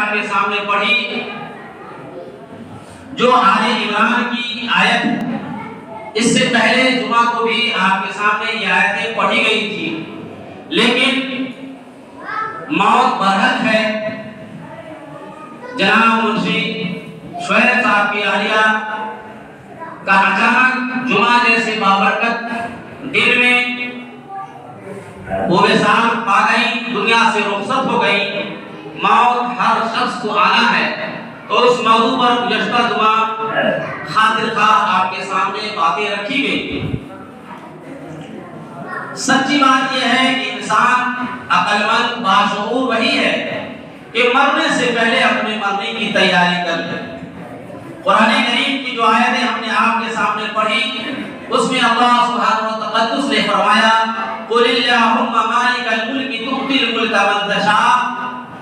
آپ کے سامنے پڑھی جو آل عمران کی آیت ہے، اس سے پہلے جمعہ کو بھی آپ کے سامنے یہ آیتیں پڑھی گئی تھی، لیکن موت برحق ہے۔ جناب منشی شعیب صاحب کی اہلیہ کا اچانک جمعہ جیسے بابرکت دن میں وہ وصال پا گئی، دنیا سے رخصت ہو گئی۔ موت ہر شخص کو آنا ہے، تو اس موضوع پر گزشتہ جمعہ خاطر خواہ آپ کے سامنے باتیں رکھی گئی۔ سچی بات یہ ہے کہ انسان عقل مند باشعور وہی ہے کہ مرنے سے پہلے اپنے مرنے کی تیاری کر لے۔ قرآن کریم کی جو آیتیں ہم نے آپ کے سامنے پڑھی، اس میں اللہ سبحانہ و تقدس نے فرمایا قُلِ اللَّهُمَّ مَالِكَ الْمُلْكِ تُؤْتِي الْمُلْكَ مَن تَشَاءُ،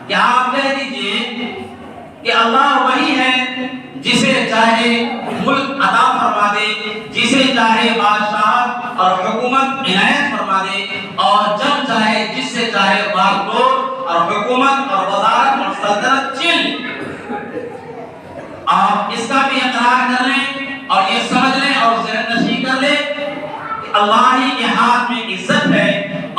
کہ آپ کہہ دیجئے کہ اللہ وہی ہے جسے چاہے ملک عطا فرما دے، جسے چاہے بادشاہ اور حکومت عنایت فرما دے، اور جب چاہے جس سے چاہے باغدور اور حکومت اور وزارت اور سلطنت چھین۔ آپ اس کا بھی اقرار کر لیں اور یہ سمجھ لیں اور ذہن نشین کر لیں کہ اللہ ہی کے ہاتھ میں عزت ہے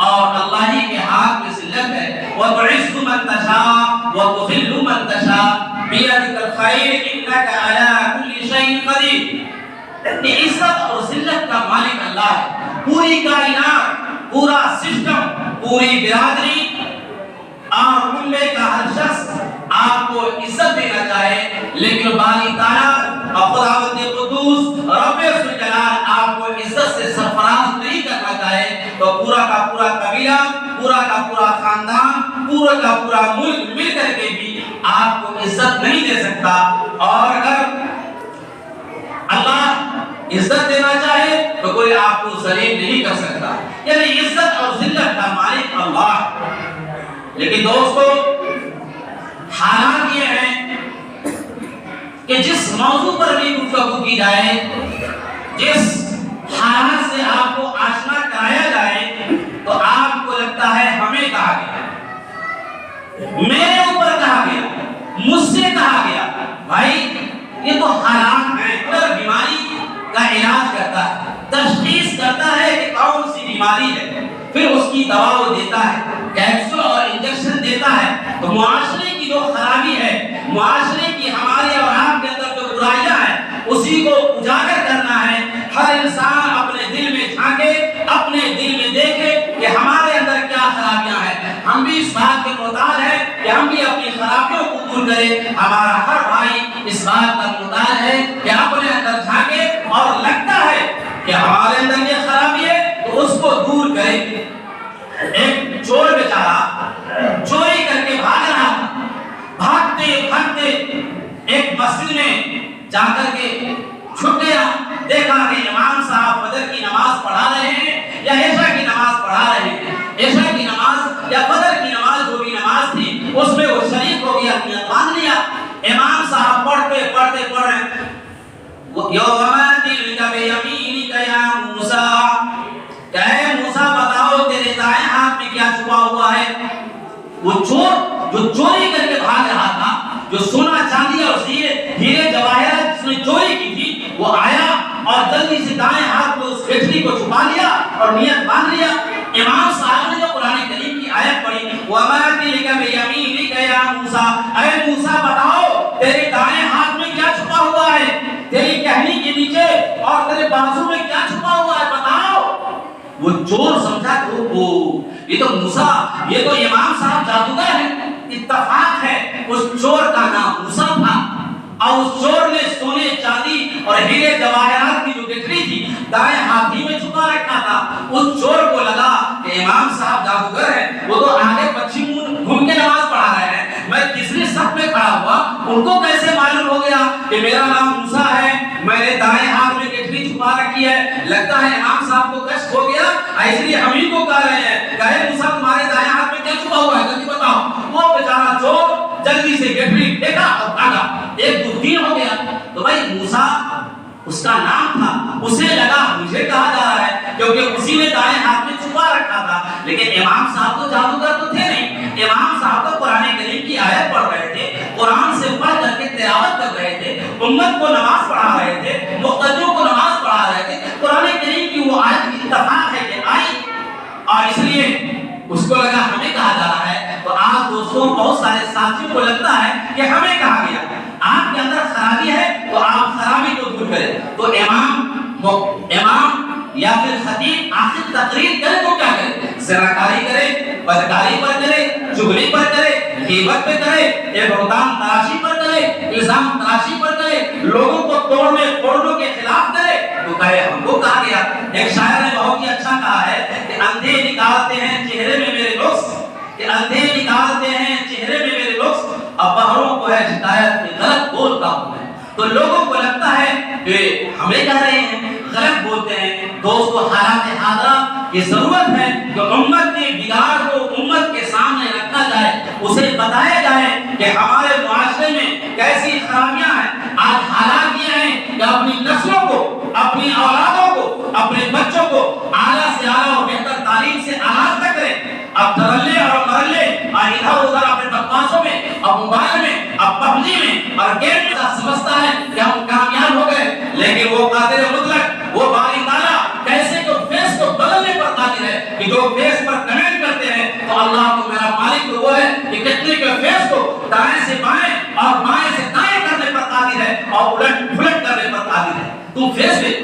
اور اللہ ہی کے ہاتھ میں ذلت ہے۔ وَتُعِزُّ مَن تَشَاءُ وَتُذِلُّ مَن تَشَاءُ بِيَدِكَ الْخَيْرُ إِنَّكَ عَلَىٰ كُلِّ شَيْءٍ قَدِيرٌ۔ کہ عزت اور ذلت کا مالک اللہ ہے۔ پوری کائنات، پورا سسٹم، پوری برادری اور ملے کا ہر شخص آپ کو عزت دینا چاہے، لیکن باری تعالیٰ اور خداوند قدوس رب ذوالجلال آپ کو عزت سے سرفراز نہیں کرنا چاہے، تو پورا کا پورا قبیلہ، پورا کا پورا خاندان، پورا کا پورا ملک مل کر کے بھی آپ کو عزت نہیں دے سکتا۔ اور اگر اللہ عزت دینا چاہے تو کوئی آپ کو ذلیل نہیں کر سکتا، یعنی عزت اور ذلت کا مالک اللہ۔ لیکن دوستو، حالات یہ ہیں کہ جس موضوع پر بھی گفتگو کی جائے، جس حالات سے آپ کو آشنا کرایا جائے، تو آپ کو لگتا ہے ہمیں کہا گیا، میرے اوپر کہا گیا، مجھ سے کہا گیا۔ بھائی یہ تو حالات ہیں۔ اگر بیماری کا علاج کرتا ہے، تشخیص کرتا ہے کہ کون سی بیماری ہے، پھر اس کی دوا وہ دیتا ہے، کیپسول اور انجیکشن دیتا ہے، تو معاشرے کی جو خرابی ہے، معاشرے کی ہمارے اور آپ کے اندر جو برائیاں ہیں، اسی کو اجاگر کرنا ہے۔ ہر انسان اپنے دل میں جھانکے، اپنے دل میں دیکھے کہ ہمارے اندر کیا خرابیاں ہیں۔ ہم بھی اس بات کے محتاج ہیں کہ ہم بھی اپنی خرابیوں کو دور کریں۔ ہمارا ہر بھائی اس بات کا محتاج ہے کہ اپنے اندر جھانکے، اور لگتا ہے کہ ہمارے اندر یہ خرابی ہے تو اس کو دور کریں۔ ایک چور بیچارہ چوری کر کے بھاگ رہا تھا، بھاگتے بھاگتے ایک مسجد میں جا کر کے چھپ گیا، دیکھا کہ امام صاحب فجر کی نماز پڑھا رہے ہیں یا عشاء کی نماز پڑھا رہے ہیں۔ عشاء کی نماز یا فجر کی نماز جو بھی نماز تھی، اس میں وہ شریک ہو گیا، نیت باندھ لیا۔ امام صاحب پڑھتے پڑھتے پڑھ رہے ہیں، یوم تلک بیمینک یا موسیٰ، کہ اے موسیٰ بتاؤ تیرے دائیں ہاتھ میں کیا چھپا ہوا ہے۔ وہ چور جو چوری کر کے بھاگ رہا تھا، جو سونا چاندی اور ہیرے جواہرات جس نے چوری کی تھی، وہ آیا اور جلدی سے دائیں ہاتھ میں اس گٹھڑی کو چھپا لیا اور نیت باندھ لیا۔ امام صاحب نے جو قرآن کریم کی آیت پڑھی، وَمَا تِلْكَ بِيَمِينِكَ يَا مُوسَىٰ، اے موسیٰ بتاؤ تیرے دائیں ہاتھ میں کیا چھپا ہوا ہے، تیری کہنی کے نیچے اور تیرے بازو میں کیا چھپا ہوا ہے، بتاؤ۔ وہ چور سمجھا کہ یہ تو موسیٰ، یہ تو امام صاحب جادوگر ہیں۔ اتفاق ہے اس چور کا نام موسیٰ تھا، اور اس چور نے سونے چاندی اور ہیرے جواہرات کی جو گٹھڑی تھی دائیں ہاتھ ہی میں چھپا رکھا تھا۔ اس چور کو لگا کہ امام صاحب جادوگر ہیں، وہ تو آگے پچھی منہ گھوم کے نماز پڑھا رہے ہیں، میں تیسری صف میں کھڑا ہوا، ان کو کیسے معلوم ہو گیا کہ میرا نام موسیٰ ہے، میں نے دائیں ہاتھ میں گٹھڑی چھپا رکھی ہے؟ لگتا ہے امام صاحب کو کشف ہو گیا، اس لیے ہم ہی کو کہہ رہے ہیں کہ اے موسیٰ تمہارے دائیں ہاتھ میں کیا چھپا ہوا ہے، جلدی بتاؤ۔ وہ بیچارہ چور جلدی سے گٹھڑی دیکھا اور بھاگا، ایک دو تین ہو گیا۔ تو بھائی موسیٰ اس کا نام تھا، اسے لگا مجھے کہا جا رہا ہے کیونکہ اسی نے دائیں ہاتھ میں چھپا رکھا تھا۔ لیکن امام صاحب تو جادوگر تو تھے نہیں، امام صاحب تو قرآن کریم کی آیت پڑھ رہے تھے، قرآن سے پڑھ کر کے تلاوت کر رہے تھے، امت کو نماز پڑھا رہے تھے، مقتدیوں کو نماز پڑھا رہے تھے، قرآن کریم کی وہ آیت اتفاق ہے کہ آئی، اور اس لیے اس کو لگا ہمیں کہا جا رہا ہے۔ تو آج دوستوں بہت سارے ساتھیوں کو لگتا ہے کہ ہمیں کہا گیا، آپ کے اندر خرابی ہے تو آپ خرابی کو دور کریں۔ تو امام یا پھر خطیب آخر تقریر کرے تو کیا کرے؟ زناکاری کرے، بدکاری پر کرے، چغلی پر کرے، غیبت پہ کرے، بہتان تراشی پر کرے، الزام تراشی پر کرے، لوگوں کو توڑنے پھوڑنے کے خلاف کرے تو کہے ہم کو کہا گیا۔ ایک شاعر نے بہت ہی اچھا کہا ہے کہ اندھے نکالتے ہیں چہرے میں میرے لطف، کہ اندھے نکالتے ہیں چہرے میں میرے لطف، اب بہروں کو ہے شکایت کہ غلط بولتا ہوں میں۔ تو لوگوں کو لگتا ہے کہ ہمیں کہہ رہے ہیں، غلط بولتے ہیں۔ دوستو حالات حاضرہ کی ضرورت ہے کہ امت کے بگاڑ کو امت کے سامنے رکھا جائے، اسے بتایا جائے کہ ہمارے معاشرے میں کیسی خرابیاں ہیں۔ آج حالات یہ ہیں کہ اپنی نسلوں کو، اپنی اولادوں کو، اپنے بچوں کو اعلیٰ سے اعلیٰ اور بہتر تعلیم سے آغاز کریں۔ اب دھرلے اور مرلے اور ادھر ادھر اپنے بکواسوں میں، اب موبائل میں، اب پبجی میں اور گیم میں سمجھتا ہے کہ ہم کامیاب ہو گئے، لیکن وہ قادر مطلق، وہ باری تعالیٰ کیسے کہ فیس کو بدلنے پر قادر ہے کہ جو فیس پر کمنٹ کرتے ہیں تو اللہ کو میرا مالک تو وہ ہے کہ کتنے کے فیس کو دائیں سے بائیں اور بائیں سے دائیں کرنے پر قادر ہے اور الٹ پھلٹ کرنے پر قادر ہے۔ تم فیس سے،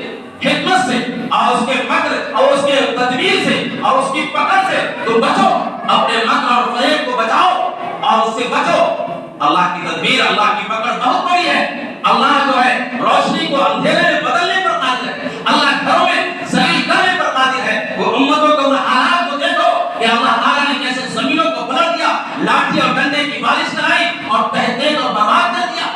حکمت سے اور اس کے مکر اور اس کے تدبیر سے اور اس کی پکڑ سے تم بچو، اپنے مکر اور فریب کو بچاؤ اور اس سے بچو۔ اللہ کی تدبیر، اللہ کی پکڑ بہت بڑی ہے۔ اللہ جو ہے روشنی کو اندھیرے میں بدلنے پر قادر ہے، اللہ گھروں میں ذلیل کرنے پر قادر ہے۔ وہ امتوں کو حالات کو دیکھو کہ اللہ تعالیٰ نے کیسے زمینوں کو پلٹ دیا، لاٹھی اور ڈنڈے کی بارش کرائی اور تہذیب اور برباد کر دیا۔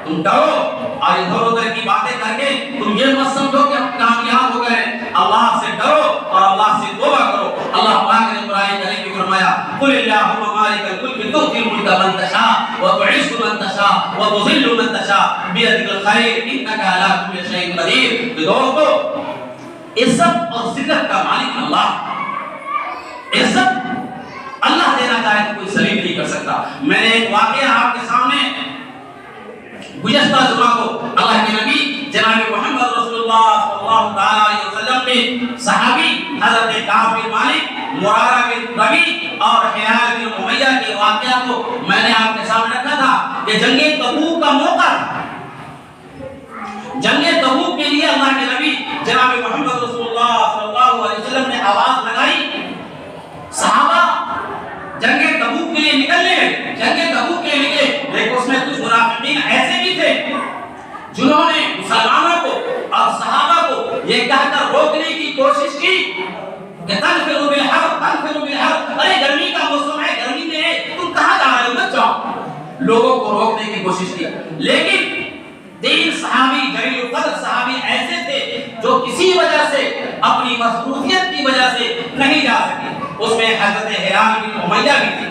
تم ڈرو اور ادھر ادھر کی باتیں کر کے تم یہ مت سمجھو کہ ہم کامیاب ہو گئے۔ اللہ سے ڈرو اور اللہ سے توبہ کرو۔ اللہ پاک نے قرآن کریم میں فرمایا قل اللہم مالک الملک تؤتی الملک من تشاء وتعز من تشاء وتذل من تشاء بیدک الخیر انک علی کل شیء قدیر۔ دوستو عزت اور ذلت کا مالک اللہ، عزت اللہ دینا چاہے تو کوئی ذلیل نہیں کر سکتا۔ میں نے ایک واقعہ آپ کے سامنے گزشتہ جمعہ کو اللہ کے نبی جناب محمد رسول اللہ صلی اللہ علیہ وسلم کے صحابی حضرت کعب بن مالک، مرارہ بن ربیع اور ہلال بن امیہ کے واقعہ کو میں نے آپ کے سامنے رکھا تھا کہ جنگ تبوک کا موقع تھا۔ جنگ تبوک کے لیے اللہ کے نبی جناب محمد رسول اللہ صلی اللہ علیہ وسلم نے آواز لگائی، صحابہ جنگ تبوک کے لیے نکلنے لگے، جنگ تبوک کے لیے نکلے، لیکن اس میں کچھ منافقین ایسے بھی تھے جنہوں نے مسلمانوں کو اور صحابہ کو یہ کہہ کر روکنے کی کوشش کی کہ تنفروا بالحرب، تنفروا بالحرب، ارے گرمی کا موسم ہے، گرمی میں ہے، تم کہاں جا رہے ہو، مت جاؤ۔ لوگوں کو روکنے کی کوشش کی، لیکن تین صحابی جلیل القدر صحابی ایسے تھے جو کسی وجہ سے اپنی مصروفیت کی وجہ سے نہیں جا سکے۔ اس میں حضرت ہلال بن امیہ بھی تھے،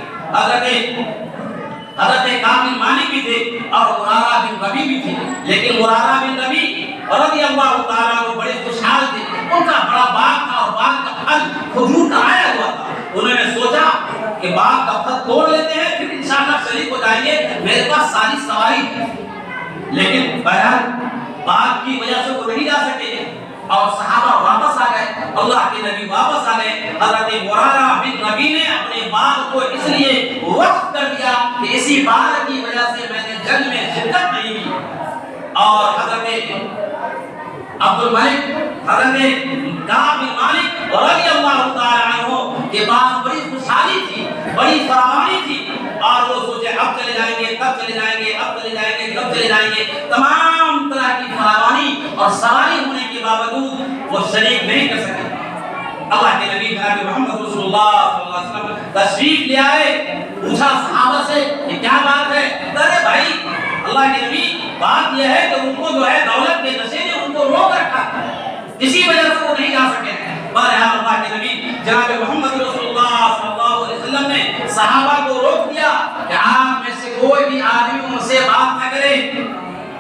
حضرت کعب بن مالک بھی تھے اور مرارہ بن ربیع بھی تھے۔ لیکن مرارہ بن ربیع رضی اللہ تعالیٰ عنہ بڑے خوشحال تھے، ان کا بڑا باغ تھا اور باغ کا پھل کھجور کا آیا ہوا تھا۔ انہوں نے سوچا کہ باغ کا پھل توڑ لیتے ہیں پھر انشاءاللہ شریک ہو جائیں گے، میرے پاس ساری سواری ہے۔ لیکن بہرحال باغ کی وجہ سے وہ نہیں جا سکے اور صحابہ واپس آ گئے، اللہ کے نبی واپس آ گئے۔ حضرت مرارہ بن ربیع نے اپنے باغ کو اس لیے وقف کر دیا کہ اسی باغ کی وجہ سے میں نے جنگ میں شرکت نہیں کی، اور حضرت عبد الملک، حضرت کعب بن مالک رضی اللہ تعالی عنہ کے پاس بڑی خوشحالی تھی، بڑی فراوانی تھی، اور وہ سوچے اب چلے جائیں گے، کب چلے جائیں گے، اب چلے جائیں گے، کب چلے جائیں گے۔ تمام طرح کی فراوانی اور سواری ہونے کے باوجود وہ شریک نہیں کر سکے۔ اللہ کے نبی جناب محمد رسول اللہ صلی اللہ علیہ وسلم تشریف لے آئے، پوچھا صحابہ سے کہ کیا بات ہے؟ ارے بھائی اللہ کے نبی بات یہ ہے کہ ان کو جو ہے دولت کے نشے نے ان کو روک رکھا، کسی وجہ سے وہ نہیں جا سکے۔ بہرحال اللہ کے نبی جناب محمد رسول اللہ صلی اللہ علیہ وسلم نے صحابہ کو روک دیا کہ آپ میں سے کوئی بھی آدمی ان سے بات نہ کرے،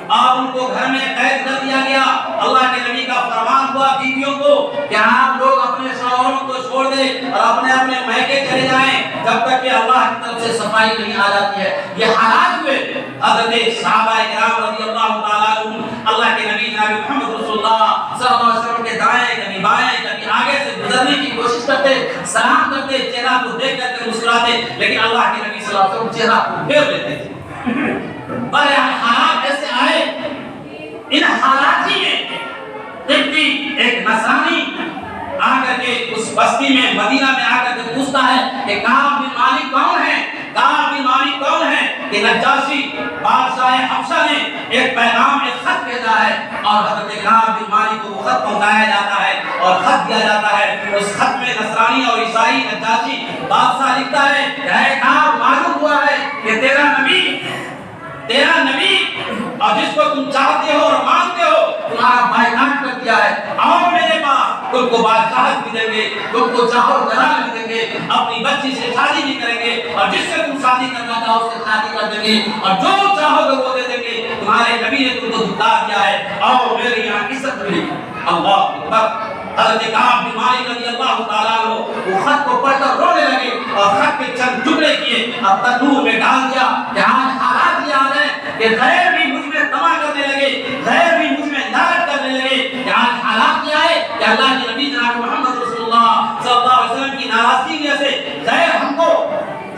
اور ان کو گھر میں قید کر دیا گیا۔ اللہ کے نبی کا فرمان ہوا بیویوں کو کہ آپ لوگ اپنے شوہروں کو چھوڑ دیں اور اپنے اپنے میکے چلے جائیں جب تک کہ اللہ کی طرف سے صفائی نہیں آ جاتی ہے۔ یہ حالات ہوئے۔ حضرت صحابہ کرام رضی اللہ تعالیٰ عنہ اللہ کے نبی جناب محمد رسول اللہ صلی اللہ علیہ وسلم کے دائیں کبھی بائیں کبھی آگے سے گزرنے کی کوشش کرتے، سلام کرتے، چہرہ کو دیکھ کر کے مسکراتے، لیکن اللہ کے نبی صلی اللہ علیہ وسلم چہرہ کو پھیر لیتے تھے۔ بڑے حالات ایسے آئے، ان حالات ہی میں قبطی ایک نصرانی آ کر کے اس بستی میں مدینہ میں آ کر کے پوچھتا ہے کہ کعب بن مالک کون ہے؟ کعب بن مالک کون ہے؟ کہ نجاشی بادشاہ حبشہ نے ایک پیغام ایک خط بھیجا ہے اور حضرت کعب بن مالک کو وہ خط پہنچایا جاتا ہے اور خط دیا جاتا ہے۔ اس خط میں نصرانی اور عیسائی نجاشی بادشاہ لکھتا ہے کہ اے کعب، معلوم ہوا ہے کہ تیرا نبی اور جس کو تم چاہتے ہو اور مانتے ہو تمہارا بائیکاٹ کر دیا ہے، آؤ میرے پاس، تم کو بادشاہت بھی دیں گے، تم کو چاہو جلال بھی دیں گے، اپنی بچی سے شادی بھی کریں گے اور جس سے تم شادی کرنا چاہو اس سے شادی کر دیں گے اور جو چاہو گے وہ دے دیں گے۔ تمہارے نبی نے تم کو دھکا دیا ہے، آؤ میرے یہاں عزت ملی۔ اللہ اکبر۔ حضرت کعب بن مالک رضی اللہ تعالیٰ عنہ وہ خط کو پڑھ کر رونے لگے اور خط کے چند ٹکڑے کیے اور تندور میں ڈال دیا کہ آج حالات یہ آ گئے کہ غیر بھی مجھ میں طمع کرنے لگے، غیر بھی مجھ میں لعنت کرنے لگے کہ آج حالات یہ آئے کہ اللہ کے نبی جناب محمد رسول اللہ صلی اللہ علیہ وسلم کی ناراضگی کی وجہ سے غیر ہم کو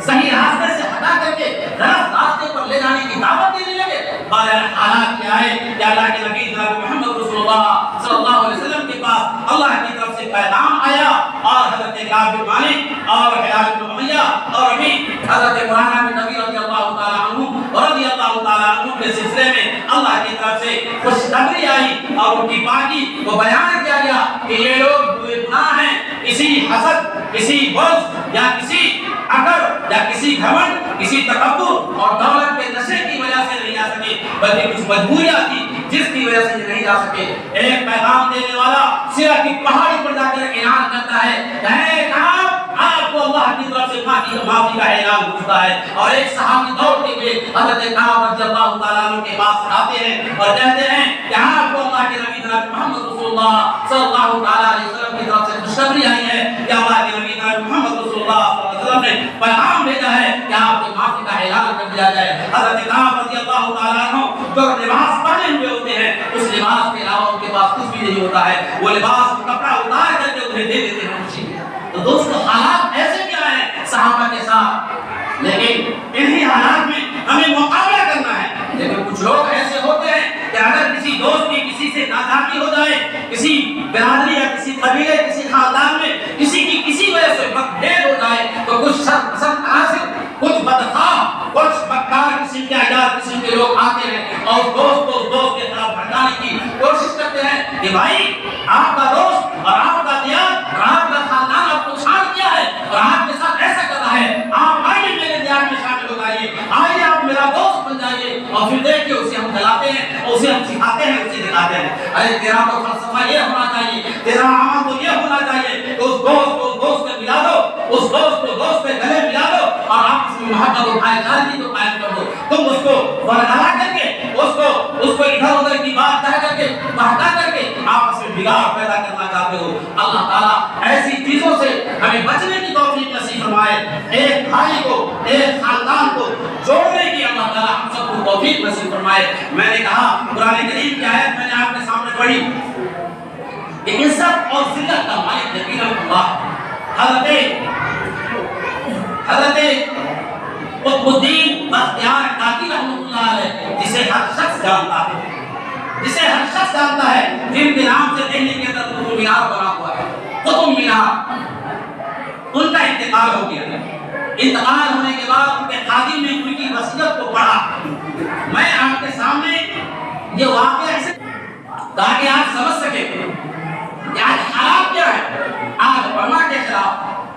صحیح راستے سے ہٹا کر کے غلط راستے پر لے جانے کی دعوت دینے لگے۔ حالات کیا ہے کہ اللہ کے نبی جناب محمد رسول اللہ صلی اللہ علیہ وسلم کے پاس اللہ کی طرف سے پیغام آیا اور حضرت کعب بن مالک اور ہلال بن امیہ اور ابھی حضرت مولانا بن نبی رضی اللہ تعالیٰ عنہ رضی اللہ تعالیٰ عنہ کے سلسلے میں اللہ کی طرف سے خوشخبری آئی اور ان کی پاکی کو بیان کیا گیا کہ یہ لوگ بے گناہ ہیں، کسی حسد، کسی بغض یا کسی اکڑ یا کسی گھمنڈ، کسی تکبر اور دولت کے نشے کی وجہ سے نہیں آ سکے، بلکہ کچھ مجبوریاں تھی جس کی وجہ سے نہیں جا سکے۔ ایک پیغام دینے والا سیرہ کی پہاڑی پر جا کر اعلان کرتا ہے کہ اے کعب، آپ کو اللہ کی طرف سے معافی کا اعلان ہوتا ہے، اور ایک صحابی دوڑ کے ہوئے حضرت کعب رضی اللہ تعالیٰ عنہ کے پاس آتے ہیں اور کہتے ہیں کہ آپ کو اللہ کے نبی جناب محمد رسول اللہ صلی اللہ تعالیٰ علیہ وسلم کی طرف سے خوشخبری آئی ہے کہ اللہ کے نبی جناب محمد رسول اللہ صلی اللہ علیہ وسلم نے پیغام بھیجا ہے کہ آپ کی معافی کا اعلان کر دیا جائے۔ حضرت کعب رضی اللہ تعالیٰ عنہ جو لباس پہنے ہوئے ہوتے ہیں اس لباس کے علاوہ ان کے پاس کچھ بھی نہیں ہوتا ہے، وہ لباس کپڑا اتار کر کے انہیں دے دیتے ہیں خوشی میں۔ تو دوستو حالات ایسے کیا ہیں صحابہ کے ساتھ، لیکن انہی حالات میں ہمیں مقابلہ کرنا ہے۔ لیکن کچھ لوگ ایسے ہوتے ہیں کہ اگر کسی دوست کی کسی سے ناچاکی ہو جائے، کسی برادری یا کسی قبیلے کسی خاندان میں کسی کی کسی وجہ سے متبھیڑ ہو جائے تو کچھ شرپسند عناصر، کچھ بدخواہ، کچھ مکار قسم کے عیار قسم کے لوگ آتے ہیں اور دوست کو دوست کے خلاف بھڑکانے کی کوشش کرتے ہیں کہ بھائی آپ کا دوست اور آپ کا دیار اور آپ کا خاندان آپ کو چھاڑ دیا ہے اور آپ کے ساتھ ایسا کر رہا ہے، آپ آئیے میرے دیار میں شامل ہو جائیے، آئیے آپ میرا دوست بن جائیے، اور پھر دیکھیے اسے ہم جلاتے ہیں، اسے ہم سکھاتے ہیں، اسے دکھاتے ہیں۔ ارے تیرا تو فلسفہ یہ ہونا چاہیے، تیرا عمل تو یہ ہونا چاہیے، تو اس دوست کو دوست سے ملا دو، اس دوست کو دوست سے گلے ملا دو اور آپس میں محبت و بھائی چارگی کو قائم کر دو۔ تم اس کو ورگلا کر کے اس کو ادھر ادھر کی بات کہہ کر کے بہکا کر کے آپس میں بگاڑ پیدا کرنا چاہتے ہو۔ اللہ تعالیٰ ایسی چیزوں سے ہمیں بچنے کی توفیق نصیب فرمائے، ایک بھائی کو ایک خاندان کو جوڑنے کی اللہ تعالیٰ ہم سب کو توفیق نصیب فرمائے۔ میں نے کہا قرآن کریم کی آیت میں نے آپ کے سامنے پڑھی کہ عزت اور ذلت کا مالک یقیناً اللہ۔ حضرت قطب الدین بختیار کاکی رحمۃ اللہ علیہ جسے ہر شخص جانتا ہے، جن کے نام سے دہلی کے اندر قطب مینار بنا ہوا ہے، قطب مینار، ان کا انتقال ہو گیا۔ انتقال ہونے کے بعد ان کے خادم نے ان کی وصیت کو پڑھا۔ میں آپ کے سامنے یہ واقعہ ایسے تاکہ آپ سمجھ سکیں کہ آج حالات کیا ہے۔ آج علماء کے خلاف،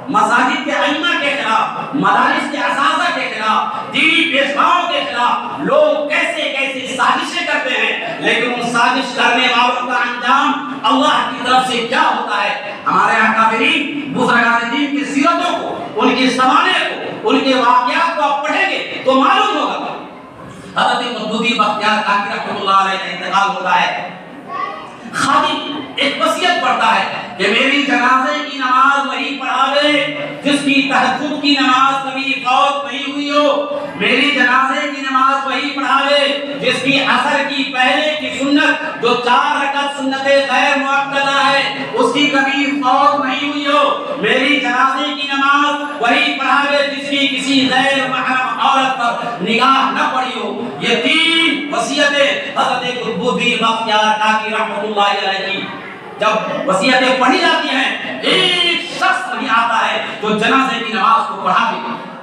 مساجد کے ائمہ کے خلاف، مدارس کے اساتذہ کے خلاف، دینی پیشواؤں کے خلاف لوگ کیسے کیسے سازشیں کرتے ہیں، لیکن ان سازش کرنے والوں کا انجام اللہ کی طرف سے کیا ہوتا ہے۔ ہمارے اکابرین بزرگان دین کی سیرتوں کو، ان کی زمانے کو، ان کے واقعات کو آپ پڑھیں گے تو معلوم ہوگا حضرت قطبالدین بختیار کاکی رحمۃ اللہ علیہ کا انتقال ہوتا ہے، خادم ایک وصیت پڑھتا ہے کہ میری جنازے کی نماز وہی پڑھاوے جس کی تہجد کی نماز کبھی فوت نہیں ہوئی ہو، میری جنازے کی نماز وہی پڑھاوے جس کی عصر کی پہلے کی سنت جو 4 رکعت سنت غیر مؤکدہ ہے اس کی کبھی فوت نہیں ہوئی ہو، میری جنازے کی نماز وہی پڑھاوے جس کی کسی غیر محرم عورت پر نگاہ نہ پڑی ہو۔ یہ 3 وصیتیں حضرت قطبالدین بختیار کاکی رحمۃ اللہ علیہ کی جب وصیتیں پڑھی جاتی ہیں، ایک شخص نہیں آتا ہے جو جنازے کی نماز کو پڑھا دے۔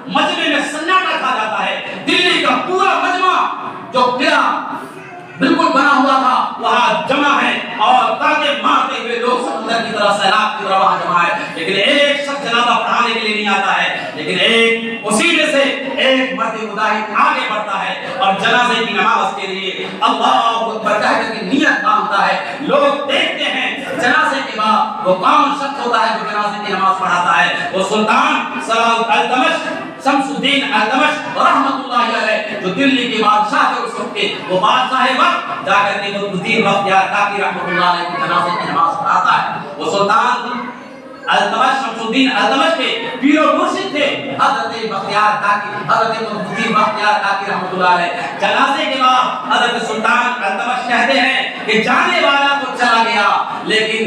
مجمع میں سناٹا کھا جاتا ہے، دلی کا پورا مجمع جو قلعہ بالکل بنا ہوا تھا وہاں جمع ہے اور تاکہ مارتے ہوئے لوگ سمندر کی طرح سیلاب کی طرح وہاں جمع ہے، لیکن ایک شخص جنازہ پڑھانے کے لیے نہیں آتا ہے، لیکن ایک اسی میں سے ایک مرد مجاہد آگے بڑھتا ہے اور جنازے کی نماز کے لیے اللہ اکبر کہہ کر کے نیت باندھتا ہے۔ لوگ دیکھتے ہیں جنازے کے بعد وہ کون شخص ہوتا ہے جو جنازے کی نماز پڑھاتا ہے، وہ سلطان صلاح الدمشق شمس الدین الدمشق رحمۃ اللہ علیہ جو دلی کے بادشاہ تھے اس وقت کے، وہ بادشاہ وقت جا کر کے قطبالدین بختیار کاکی رحمۃ اللہ علیہ کی جنازے کی نماز پڑھاتا ہے۔ وہ سلطان الدمشق شمس الدین الدمشق کے پیر و مرشد تھے حضرت بختیار کاکی، حضرت قطبالدین بختیار کاکی رحمۃ اللہ علیہ۔ جنازے کے بعد حضرت سلطان الدمشق کہتے ہیں کہ جانے والا تو چلا گیا لیکن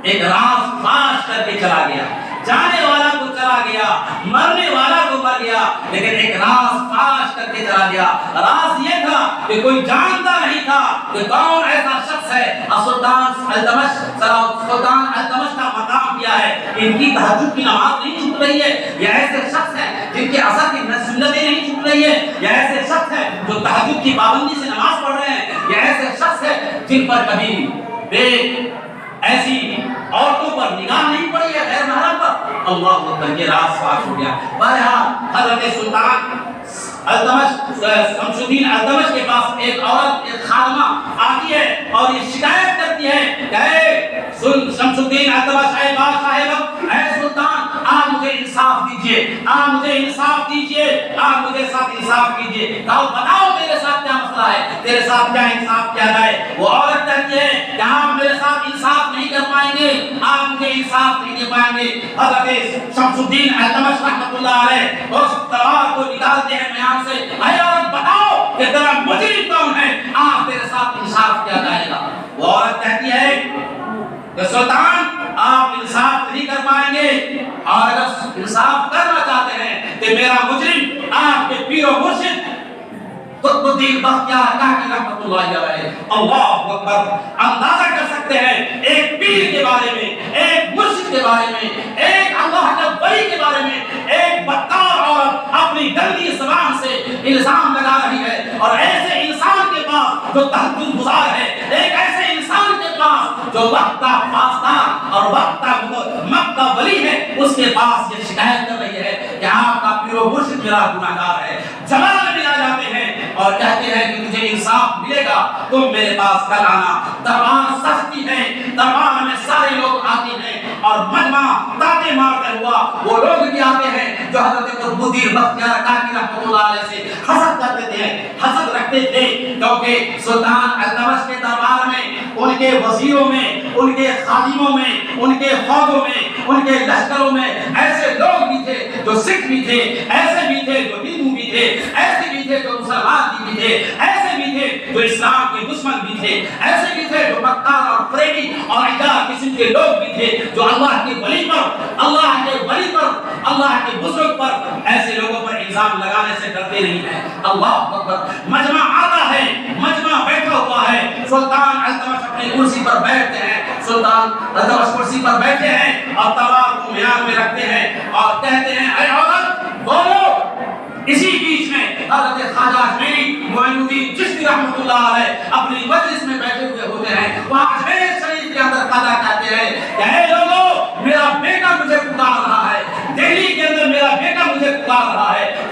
ایک راز فاش کر کے چلا گیا، جانے والا تو چلا گیا، مرنے والا تو مر گیا، لیکن ایک راز فاش کر کے چلا گیا۔ راز یہ تھا کہ کوئی جانتا نہیں تھا کہ کون ایسا شخص ہے۔ سلطان الدمشق کا مقام کیا ہے، ان کی تہجد کی نماز نہیں چھوٹ رہی ہے، یہ ایسے شخص ہیں جن کے عصر کی سنتیں نہیں چھوٹ رہی ہے، یہ ایسے شخص ہیں جو تہجد کی پابندی سے نماز پڑھ رہے ہیں، یہ ایسے شخص ہیں جن پر کبھی بے ایسی عورتوں پر نگاہ نہیں پڑی ہے غیر محرم پر۔ اللہ اکبر، یہ راز فاش ہو گیا۔ بہرحال حضرت سلطان الدمشق شمس الدین الدمشق کے پاس ایک عورت ایک خادمہ آتی ہے اور یہ شکایت کرتی ہے کہ شمس الدین الدمشق اے بادشاہ وقت، اے سلطان آپ مجھے انصاف دیجئے، آپ مجھے انصاف دیجئے، آپ مجھے ساتھ انصاف کیجئے، کہو بتاؤ تیرے ساتھ کیا مسئلہ ہے، تیرے ساتھ کیا انصاف کیا جائے۔ وہ عورت کہتی ہے کہ آپ میرے ساتھ انصاف نہیں کر پائیں گے، آپ مجھے انصاف نہیں دے پائیں گے۔ حضرت شمس الدین الدمشق رحمۃ اللہ علیہ اس تلوار کو نکالتے ہیں میان سے، اے عورت بتاؤ کہ تیرا مجرم کون ہے، آپ تیرے ساتھ انصاف کیا جائے گا۔ وہ عورت کہتی ہے کہ سلطان آپ انصاف نہیں کر پائیں گے، اور اگر انصاف کرنا چاہتے ہیں تو میرا مجرم آپ کے پیر و مرشد قطبالدین بختیار کاکی رحمۃ اللہ علیہ۔ اللہ اکبر، اندازہ کر سکتے ہیں ایک پیر کے بارے میں، ایک مرشد کے بارے میں، ایک اللہ کے ولی کے بارے میں ایک بدکار عورت اپنی گندی زبان سے الزام لگا رہی ہے، اور ایسے انسان کے پاس جو تہجد گزار ہے، ایک ایسے انسان کے پاس جو وقت کا پاسدار اور وقت کا ولی ہے، اس کے پاس یہ شکایت کر رہی ہے کہ آپ کا پیر و مرشد میرا گناہگار ہے۔ جواب میں آ جاتے ہیں اور کہتے ہیں کہ تجھے انصاف ملے گا، تم میرے پاس کل آنا۔ دربار سختی ہے، دربار میں سارے لوگ آتے ہیں اور مجمع تاتے مارتے ہوا وہ لوگ بھی آتے ہیں جو حضرت قطبالدین بختیار کاکی رحمۃ اللہ علیہ سے حسد کرتے تھے، حسد رکھتے تھے، کیونکہ سلطان الدمشق کے دربار میں ان کے وزیروں میں، ان کے خادموں میں، ان کے فوجوں میں، ان کے لشکروں میں ایسے لوگ بھی تھے جو سکھ بھی تھے، ایسے بھی تھے جو ہندو بھی تھے، ایسے بھی تھے جو مسلمان بھی تھے، ایسے بھی تھے جو اسلام کے دشمن بھی تھے، ایسے بھی تھے جو مکار اور فریبی اور اجار قسم کے لوگ بھی تھے جو اللہ کے ولی پر، اللہ کے ولی پر، اللہ کے بزرگ پر، ایسے لوگوں پر الزام لگانے سے ڈرتے نہیں ہیں۔ اللہ اکبر، مجمع آتا ہے، مجمع بیٹھا ہوا ہے، سلطان الدمشق اپنی کرسی پر بیٹھتے ہیں، سلطان الدمشق کرسی پر بیٹھے ہیں اور تلوار کو میان میں رکھتے ہیں اور کہتے ہیں اے عورت بولو۔ اسی بیچ میں حضرت خواجہ اجمیری معین الدین چشتی رحمۃ اللہ علیہ اپنی مجلس میں بیٹھے ہوئے ہوتے ہیں، وہاں اجمیر شریف کے اندر خواجہ کہتے ہیں کہ اے لوگو میرا بیٹا مجھے پکار رہا ہے، دہلی کے اندر میرا بیٹا مجھے پکار رہا ہے۔